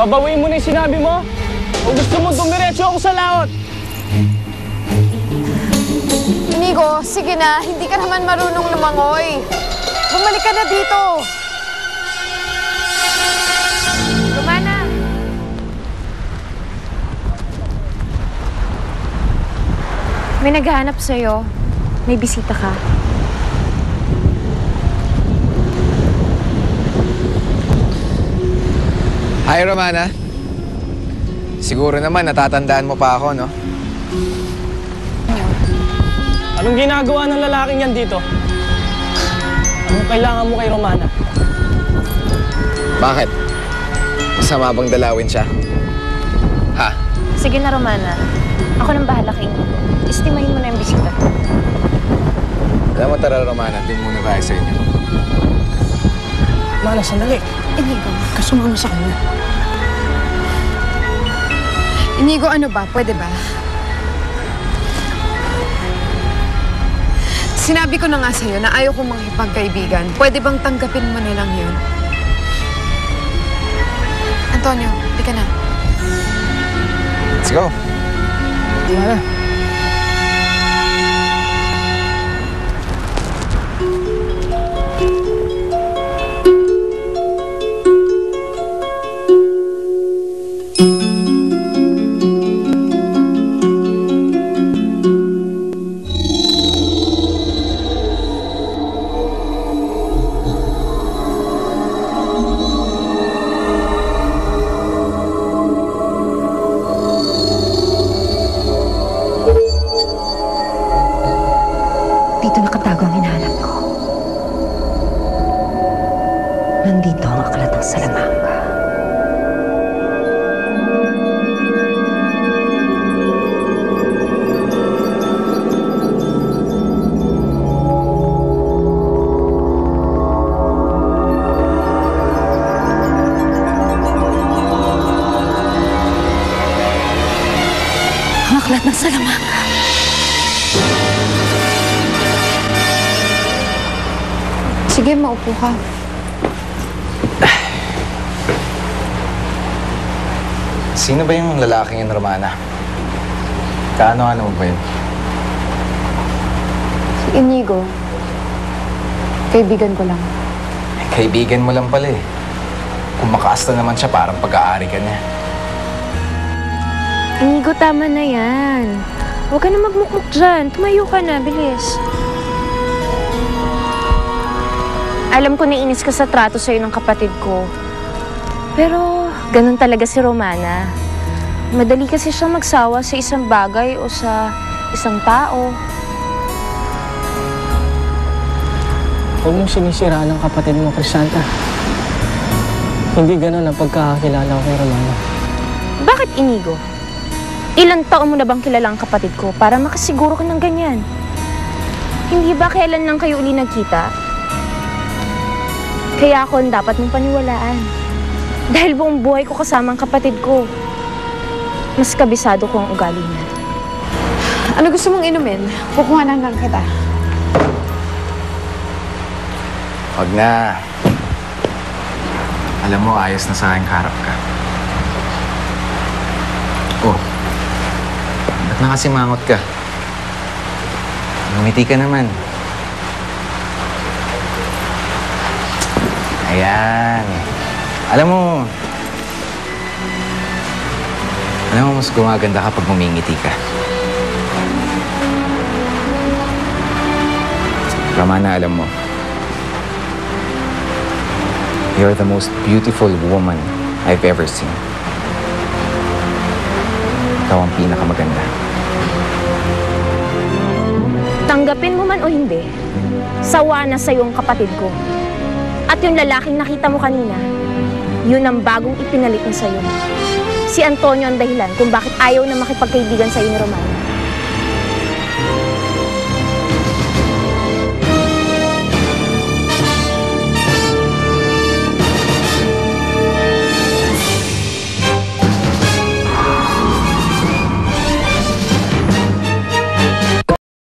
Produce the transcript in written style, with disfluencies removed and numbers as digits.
Babawiin mo na yung sinabi mo? O gusto mo dumiretso ako sa laot? Inigo, sige na. Hindi ka naman marunong lumangoy. Bumalik ka na dito. Romana. May naghahanap sa'yo. May bisita ka. Hi, Romana. Siguro naman natatandaan mo pa ako, no? Anong ginagawa ng lalaking yan dito? Anong kailangan mo kay Romana? Bakit? Masama bang dalawin siya? Ha? Sige na, Romana. Ako nang bahala kay Inigo. Estimahin mo na yung bisita ko. Alam mo, tara, Romana. Doon muna tayo sa inyo. Romana, sandali. Inigo. Kasumama sa kanya. Inigo, ano ba? Pwede ba? Sinabi ko na nga sa'yo na ayaw kong manghipagkaibigan. Pwede bang tanggapin mo na lang yun? Antonio, di ka na. Let's go. Romana. Dito nakatago ang hinahanap ko. Nandito ang aklat ng Salamanca. Ang aklat ng Salamanca. Sige, maupo ka. Sino ba yung lalaking yun, Romana? Kaano-ano mo ba yun? Si Inigo. Kaibigan ko lang. Kaibigan mo lang pala eh. Kung makaasta naman siya, parang pag-aari ka niya. Inigo, tama na yan. Huwag ka na magmukmuk dyan. Tumayo ka na, bilis. Alam ko nainis ka sa trato sa'yo ng kapatid ko. Pero ganun talaga si Romana. Madali kasi siyang magsawa sa isang bagay o sa isang tao. Huwag mong sinisiraan ang kapatid mo, Crisanta. Hindi ganun ang pagkakakilala ko kay Romana. Bakit, Inigo? Ilang taon mo na bang kilala ang kapatid ko para makasiguro ka ng ganyan? Hindi ba kailan lang kayo uli nagkita? Kaya ako ang dapat mong paniwalaan. Dahil buong buhay ko kasama ang kapatid ko. Mas kabisado ko ang ugali niya. Ano gusto mong inumin? Kukuhanan lang kita. Wag na. Alam mo, ayos na sa aking karap ka. Oh, ba't nakasimangot ka? Ngumiti ka naman. Ayan. Alam mo, mas gumaganda kapag humingiti ka. Romana, alam mo, you're the most beautiful woman I've ever seen. Ikaw ang pinakamaganda. Tanggapin mo man o hindi, sawa na sa'yo ang kapatid ko. At yung lalaking nakita mo kanina, yun ang bagong ipinalit niya sa'yo. Si Antonio ang dahilan kung bakit ayaw na makipagkaibigan sa'yo ni Romana.